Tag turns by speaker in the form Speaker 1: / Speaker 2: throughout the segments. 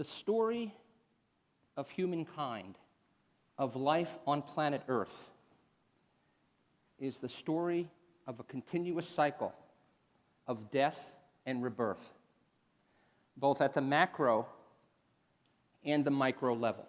Speaker 1: The story of humankind, of life on planet Earth, is the story of a continuous cycle of death and rebirth, both at the macro and the micro level.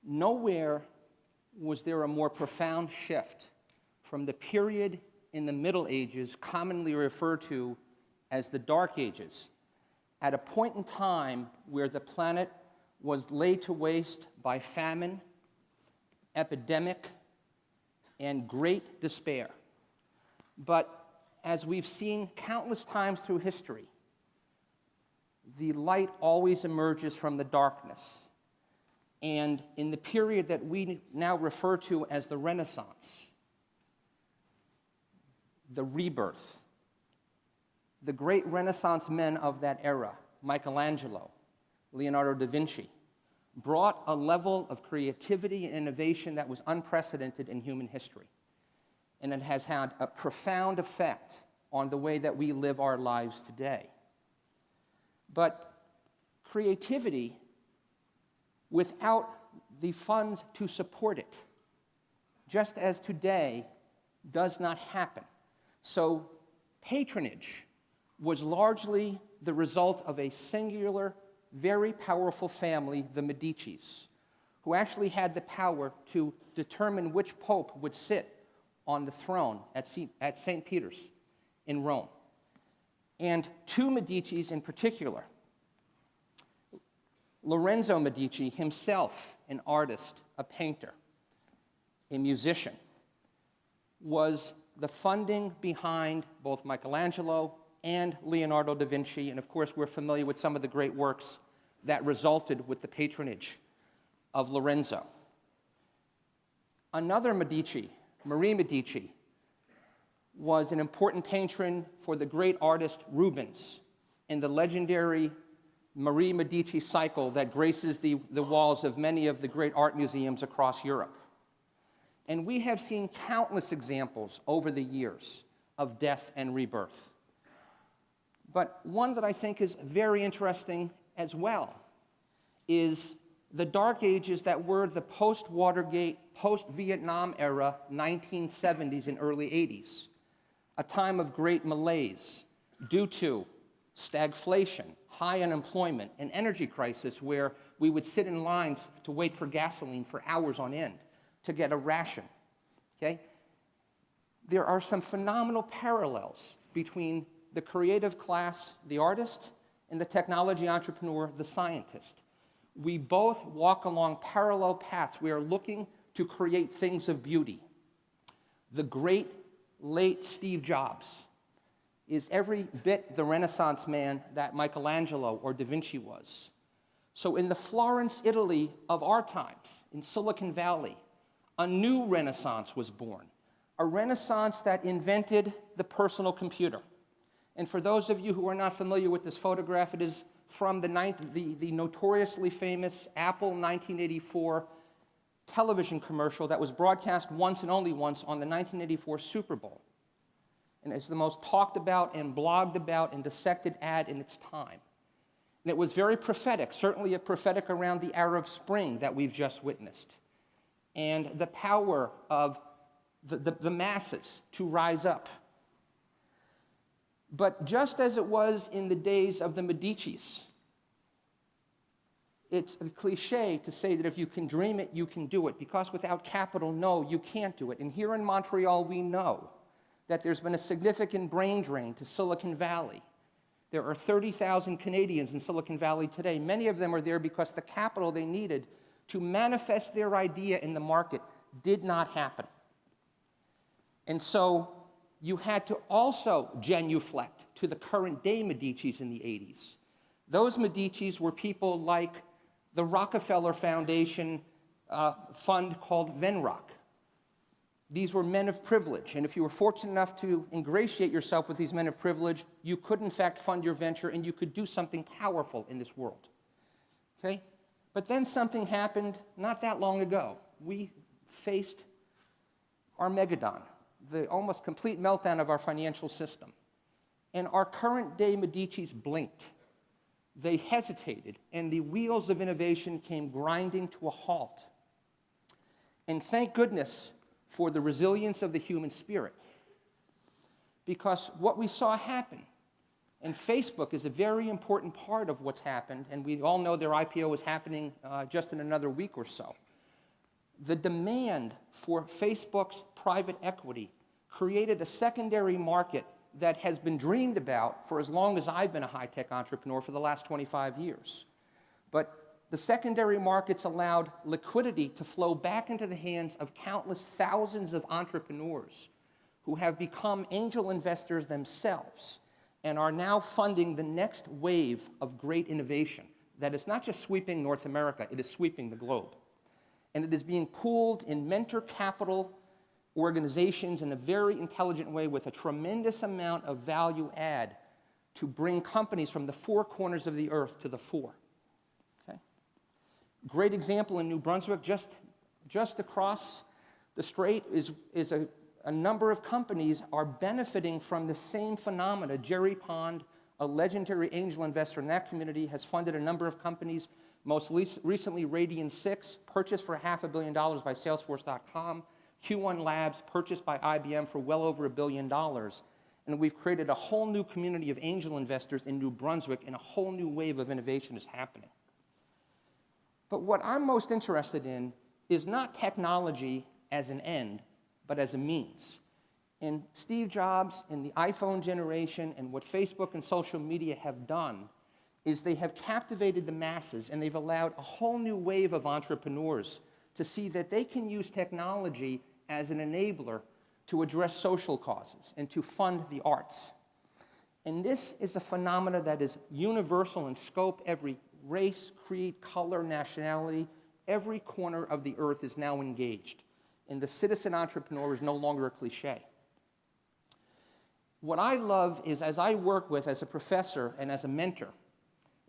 Speaker 1: Nowhere was there a more profound shift from the period in the Middle Ages, commonly referred to as the Dark Ages, at a point in time where the planet was laid to waste by famine, epidemic, and great despair. But as we've seen countless times through history, the light always emerges from the darkness. And in the period that we now refer to as the Renaissance, the rebirth, the great Renaissance men of that era, Michelangelo, Leonardo da Vinci, brought a level of creativity and innovation that was unprecedented in human history. And it has had a profound effect on the way that we live our lives today. But creativity, without the funds to support it, just as today, does not happen. So patronage was largely the result of a singular, very powerful family, the Medicis, who actually had the power to determine which pope would sit on the throne at St. Peter's in Rome. And two Medicis in particular, Lorenzo Medici himself, an artist, a painter, a musician, was the funding behind both Michelangelo and Leonardo da Vinci, and of course we're familiar with some of the great works that resulted with the patronage of Lorenzo. Another Medici, Marie Medici, was an important patron for the great artist Rubens in the legendary Marie Medici cycle that graces the walls of many of the great art museums across Europe. And we have seen countless examples over the years of death and rebirth. But one that I think is very interesting as well is the Dark Ages that were the post-Watergate, post-Vietnam era 1970s and early 80s, a time of great malaise due to stagflation, high unemployment, an energy crisis where we would sit in lines to wait for gasoline for hours on end to get a ration, okay? There are some phenomenal parallels between the creative class, the artist, and the technology entrepreneur, the scientist. We both walk along parallel paths. We are looking to create things of beauty. The great late Steve Jobs is every bit the Renaissance man that Michelangelo or Da Vinci was. So in the Florence, Italy of our times, in Silicon Valley, a new Renaissance was born, a Renaissance that invented the personal computer. And for those of you who are not familiar with this photograph, it is from the notoriously famous Apple 1984 television commercial that was broadcast once and only once on the 1984 Super Bowl. And it's the most talked about and blogged about and dissected ad in its time. And it was very prophetic, certainly a prophetic around the Arab Spring that we've just witnessed, and the power of the masses to rise up. But just as it was in the days of the Medicis, it's a cliche to say that if you can dream it, you can do it, because without capital, no, you can't do it. And here in Montreal, we know that there's been a significant brain drain to Silicon Valley. There are 30,000 Canadians in Silicon Valley today. Many of them are there because the capital they needed to manifest their idea in the market did not happen. And so you had to also genuflect to the current day Medicis in the 80s. Those Medicis were people like the Rockefeller Foundation fund called Venrock. These were men of privilege, and if you were fortunate enough to ingratiate yourself with these men of privilege, you could in fact fund your venture and you could do something powerful in this world, okay? But then something happened not that long ago. We faced Armageddon, the almost complete meltdown of our financial system. And our current day Medicis blinked. they hesitated, and the wheels of innovation came grinding to a halt. And thank goodness for the resilience of the human spirit. Because what we saw happen, and Facebook is a very important part of what's happened, and we all know their IPO is happening just in another week or so. The demand for Facebook's private equity created a secondary market that has been dreamed about for as long as I've been a high-tech entrepreneur, for the last 25 years. But the secondary markets allowed liquidity to flow back into the hands of countless thousands of entrepreneurs who have become angel investors themselves and are now funding the next wave of great innovation that is not just sweeping North America, it is sweeping the globe. And it is being pooled in mentor capital organizations in a very intelligent way with a tremendous amount of value add to bring companies from the four corners of the earth to the fore. Okay? Great example in New Brunswick, just across the strait is a number of companies are benefiting from the same phenomena. Jerry Pond, a legendary angel investor in that community, has funded a number of companies, most recently Radian 6, purchased for $500 million by Salesforce.com, Q1 Labs, purchased by IBM for well over $1 billion. And we've created a whole new community of angel investors in New Brunswick, and a whole new wave of innovation is happening. But what I'm most interested in is not technology as an end, but as a means. And Steve Jobs and the iPhone generation and what Facebook and social media have done is they have captivated the masses, and they've allowed a whole new wave of entrepreneurs to see that they can use technology as an enabler to address social causes and to fund the arts. And this is a phenomena that is universal in scope. Every race, creed, color, nationality, every corner of the earth is now engaged. And the citizen entrepreneur is no longer a cliche. What I love is, as I work with, as a professor and as a mentor,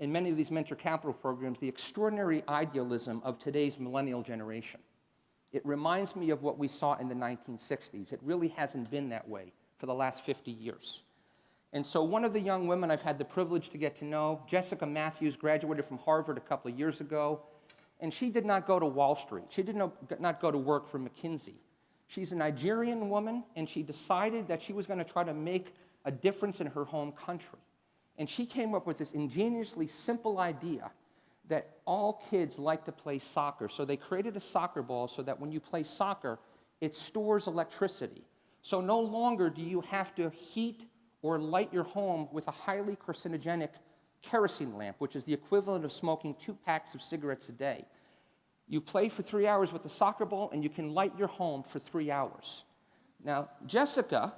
Speaker 1: in many of these mentor capital programs, the extraordinary idealism of today's millennial generation. It reminds me of what we saw in the 1960s. It really hasn't been that way for the last 50 years. And so one of the young women I've had the privilege to get to know, Jessica Matthews, graduated from Harvard a couple of years ago, and she did not go to Wall Street. She did not go to work for McKinsey. She's a Nigerian woman, and she decided that she was going to try to make a difference in her home country. And she came up with this ingeniously simple idea that all kids like to play soccer. So they created a soccer ball so that when you play soccer, it stores electricity. So no longer do you have to heat or light your home with a highly carcinogenic kerosene lamp, which is the equivalent of smoking 2 packs of cigarettes a day. You play for 3 hours with the soccer ball, and you can light your home for 3 hours. Now, Jessica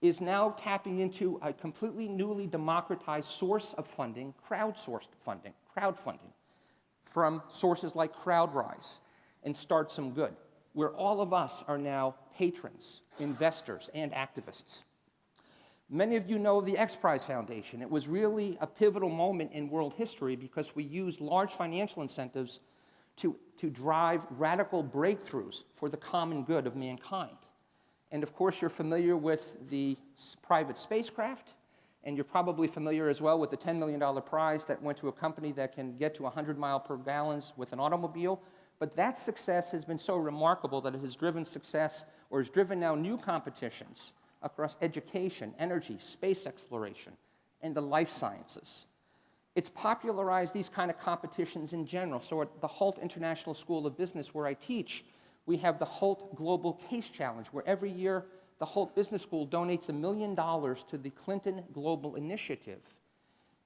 Speaker 1: is now tapping into a completely newly democratized source of funding, crowdsourced funding, crowdfunding, from sources like CrowdRise and Start Some Good, where all of us are now patrons, investors, and activists. Many of you know the X Prize Foundation. It was really a pivotal moment in world history because we used large financial incentives to drive radical breakthroughs for the common good of mankind. And of course, you're familiar with the private spacecraft, and you're probably familiar as well with the $10 million prize that went to a company that can get to 100 miles per gallon with an automobile. But that success has been so remarkable that it has driven success, or has driven now new competitions across education, energy, space exploration, and the life sciences. It's popularized these kind of competitions in general. So at the Hult International School of Business, where I teach, we have the Hult Global Case Challenge, where every year the Hult Business School donates $1 million to the Clinton Global Initiative.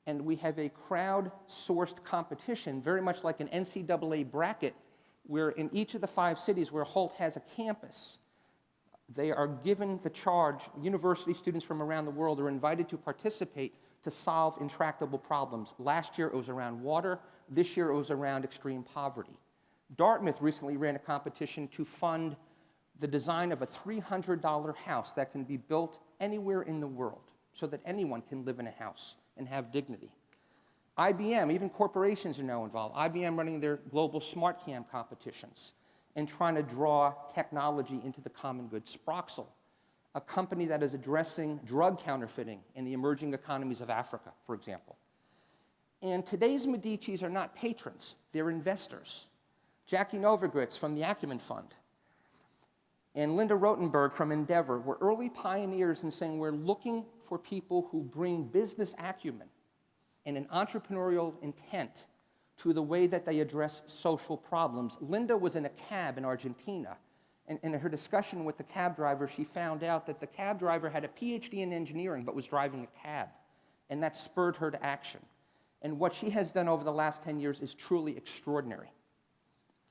Speaker 1: And we have a crowd-sourced competition, very much like an NCAA bracket, where in each of the 5 cities where Hult has a campus, they are given the charge. University students from around the world are invited to participate to solve intractable problems. Last year it was around water. This year it was around extreme poverty. Dartmouth recently ran a competition to fund the design of a $300 house that can be built anywhere in the world so that anyone can live in a house and have dignity. IBM, even corporations are now involved. IBM running their global smart cam competitions and trying to draw technology into the common good. Sproxel, a company that is addressing drug counterfeiting in the emerging economies of Africa, for example. And today's Medicis are not patrons, they're investors. Jackie Novogratz from the Acumen Fund and Linda Rotenberg from Endeavor were early pioneers in saying we're looking for people who bring business acumen and an entrepreneurial intent to the way that they address social problems. Linda was in a cab in Argentina, and in her discussion with the cab driver, she found out that the cab driver had a PhD in engineering but was driving a cab, and that spurred her to action. And what she has done over the last 10 years is truly extraordinary.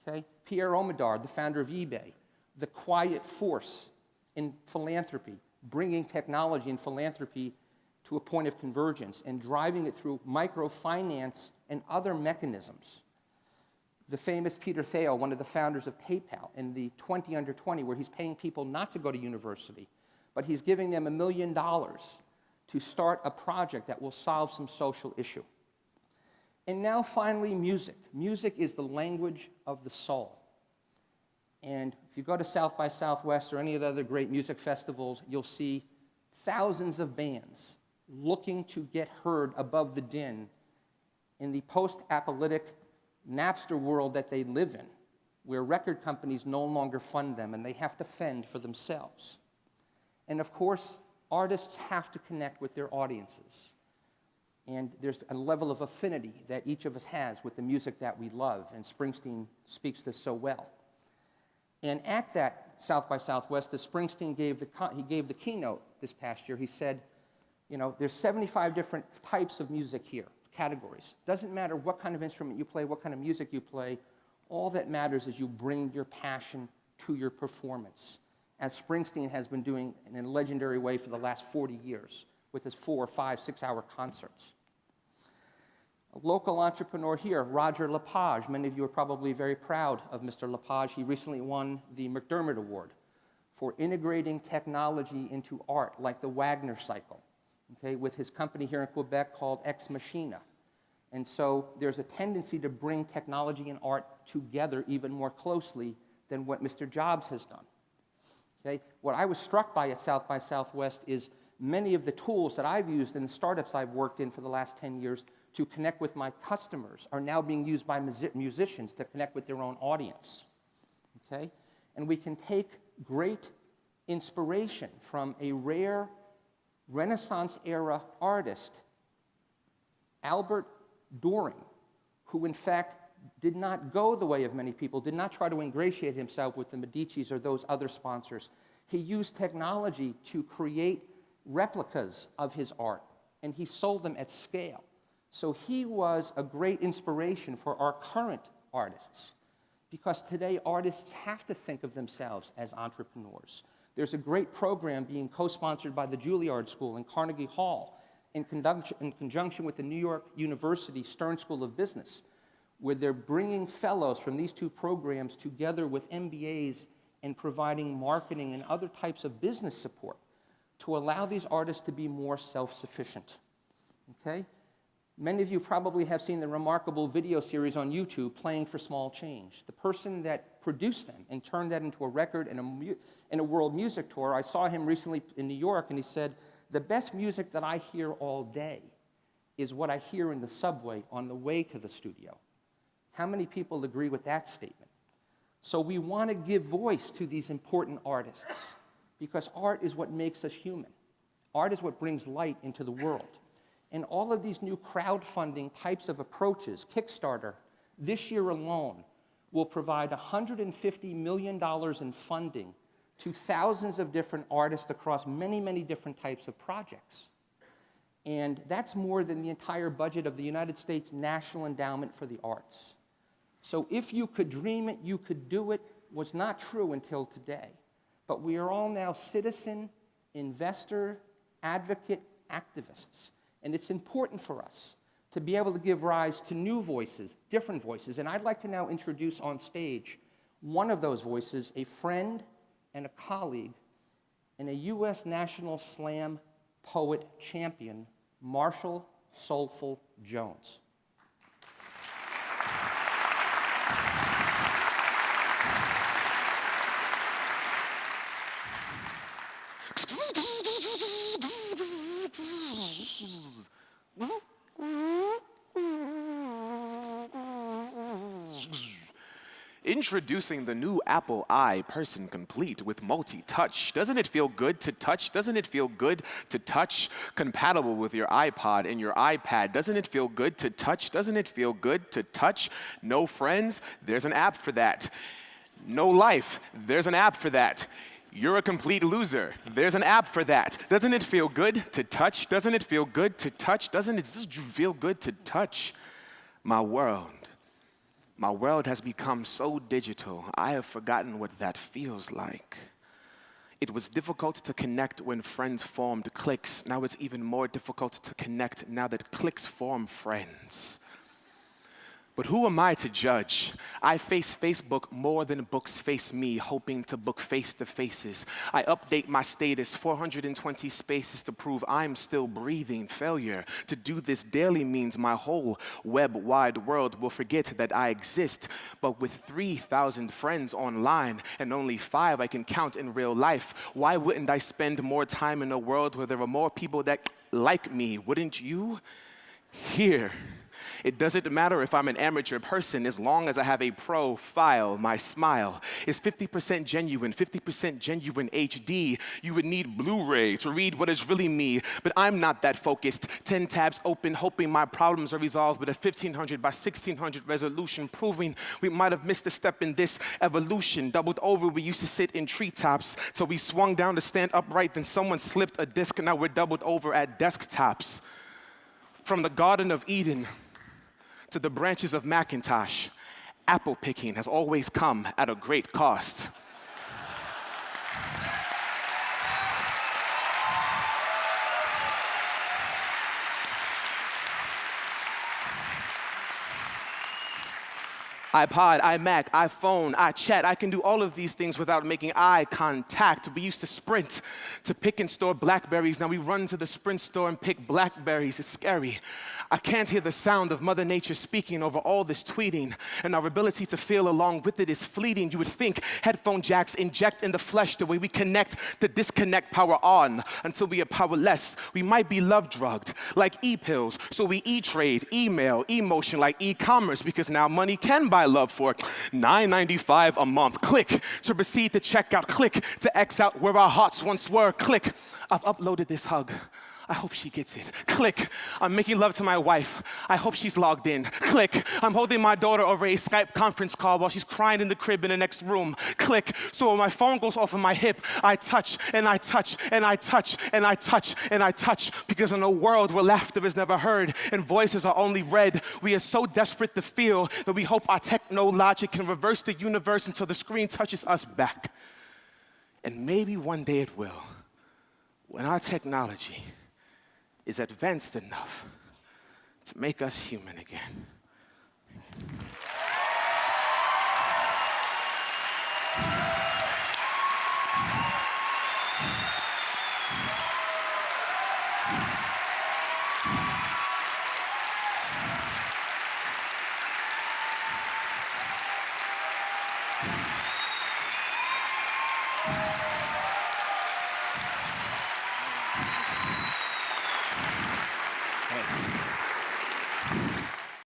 Speaker 1: Okay? Pierre Omidyar, the founder of eBay, the quiet force in philanthropy, bringing technology and philanthropy to a point of convergence and driving it through microfinance and other mechanisms. The famous Peter Thiel, one of the founders of PayPal, in the 20 under 20, where he's paying people not to go to university, but he's giving them $1 million to start a project that will solve some social issue. And now finally, music. Music is the language of the soul. And if you go to South by Southwest or any of the other great music festivals, you'll see thousands of bands looking to get heard above the din in the post-apocalyptic Napster world that they live in, where record companies no longer fund them and they have to fend for themselves. And of course, artists have to connect with their audiences. And there's a level of affinity that each of us has with the music that we love, and Springsteen speaks this so well. And at that South by Southwest, as Springsteen gave the keynote this past year, he said, you know, there's 75 different types of music here, categories. Doesn't matter what kind of instrument you play, what kind of music you play, all that matters is you bring your passion to your performance, as Springsteen has been doing in a legendary way for the last 40 years with his 4, 5, 6-hour concerts. A local entrepreneur here, Roger Lepage. Many of you are probably very proud of Mr. Lepage. He recently won the McDermott Award for integrating technology into art, like the Wagner cycle, okay, with his company here in Quebec called Ex Machina. And so there's a tendency to bring technology and art together even more closely than what Mr. Jobs has done. Okay? What I was struck by at South by Southwest is many of the tools that I've used in the startups I've worked in for the last 10 years to connect with my customers are now being used by musicians to connect with their own audience. Okay? And we can take great inspiration from a rare Renaissance-era artist, Albert Dürer, who in fact did not go the way of many people, did not try to ingratiate himself with the Medicis or those other sponsors. He used technology to create replicas of his art, and he sold them at scale. So he was a great inspiration for our current artists, because today artists have to think of themselves as entrepreneurs. There's a great program being co-sponsored by the Juilliard School and Carnegie Hall in conjunction with the New York University Stern School of Business, where they're bringing fellows from these two programs together with MBAs and providing marketing and other types of business support to allow these artists to be more self-sufficient. Okay? Many of you probably have seen the remarkable video series on YouTube, Playing for Small Change. The person that produced them and turned that into a record and a world music tour, I saw him recently in New York, and he said, the best music that I hear all day is what I hear in the subway on the way to the studio. How many people agree with that statement? So we want to give voice to these important artists, because art is what makes us human. Art is what brings light into the world. And all of these new crowdfunding types of approaches, Kickstarter, this year alone, will provide $150 million in funding to thousands of different artists across many, many different types of projects. And that's more than the entire budget of the United States National Endowment for the Arts. So if you could dream it, you could do it, was not true until today. But we are all now citizen, investor, advocate, activists. And it's important for us to be able to give rise to new voices, different voices. And I'd like to now introduce on stage one of those voices, a friend and a colleague, and a U.S. National Slam Poet champion, Marshall Soulful Jones.
Speaker 2: Introducing the new Apple I Person Complete with multi-touch. Doesn't it feel good to touch? Doesn't it feel good to touch? Compatible with your iPod and your iPad. Doesn't it feel good to touch? Doesn't it feel good to touch? No friends? There's an app for that. No life? There's an app for that. You're a complete loser. There's an app for that. Doesn't it feel good to touch? Doesn't it feel good to touch? Doesn't it feel good to touch? My world has become so digital, I have forgotten what that feels like. It was difficult to connect when friends formed cliques. Now it's even more difficult to connect now that cliques form friends. But who am I to judge? I face Facebook more than books face me, hoping to book face-to-faces. I update my status 420 spaces to prove I'm still breathing. Failure to do this daily means my whole web-wide world will forget that I exist. But with 3,000 friends online and only 5 I can count in real life, why wouldn't I spend more time in a world where there are more people that like me? Wouldn't you? Here. It doesn't matter if I'm an amateur person as long as I have a profile. My smile is 50% genuine, 50% genuine HD. You would need Blu-ray to read what is really me, but I'm not that focused. 10 tabs open, hoping my problems are resolved with a 1500 by 1600 resolution, proving we might have missed a step in this evolution. Doubled over, we used to sit in treetops till we swung down to stand upright, then someone slipped a disc, and now we're doubled over at desktops. From the Garden of Eden to the branches of Macintosh, apple picking has always come at a great cost. iPod, iMac, iPhone, iChat, I can do all of these things without making eye contact. We used to sprint to pick and store Blackberries. Now we run to the Sprint store and pick Blackberries. It's scary. I can't hear the sound of Mother Nature speaking over all this tweeting, and our ability to feel along with it is fleeting. You would think headphone jacks inject in the flesh the way we connect to disconnect power on until we are powerless. We might be love-drugged like e-pills, so we e-trade, email, emotion like e-commerce, because now money can buy love for $9.95 a month. Click to proceed to checkout. Click to X out where our hearts once were. Click, I've uploaded this hug. I hope she gets it. Click, I'm making love to my wife. I hope she's logged in. Click, I'm holding my daughter over a Skype conference call while she's crying in the crib in the next room. Click, so when my phone goes off of my hip, I touch and I touch and I touch and I touch and I touch, because in a world where laughter is never heard and voices are only read, we are so desperate to feel that we hope our techno-logic can reverse the universe until the screen touches us back. And maybe one day it will, when our technology is advanced enough to make us human again.